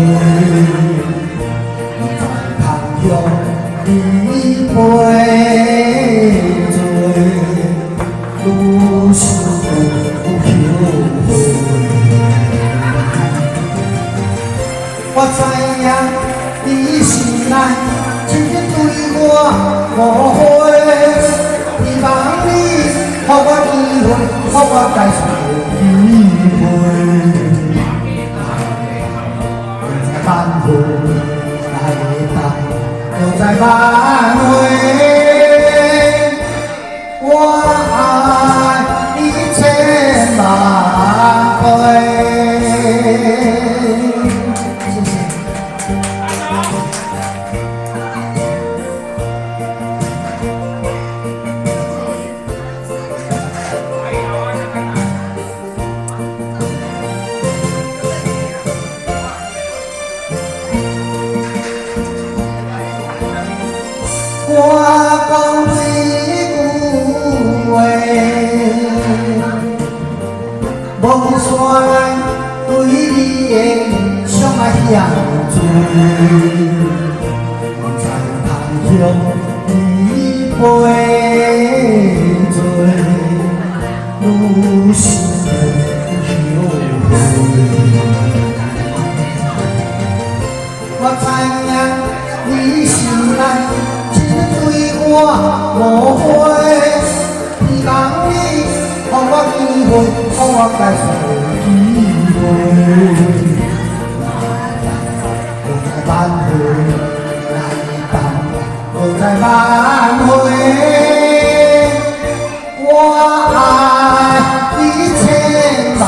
在旁向你陪做，愈想愈后悔。我知影你心内真正对我误会，希望你给我机会，给我解释机会。挽回来等，又在挽回。我爱你千万回。谢谢。我讲几句话，无算对你的伤害遐多，在旁向你陪做，愈想愈后悔。我知影你心内。对我误会，希望你给我机会，给我解释机会。又在挽回来等，又在挽回。我爱你千万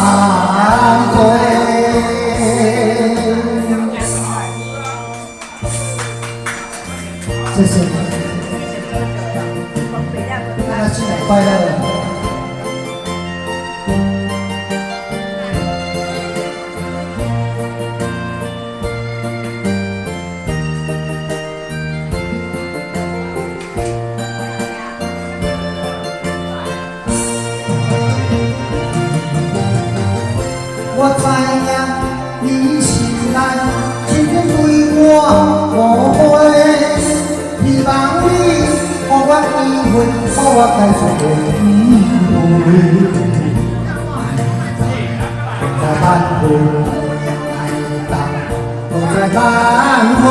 回。谢谢。大家新年快乐！我知影你心内真正对我误会，希望你给我机会，给我解释机会。在挽回来等，都在挽回。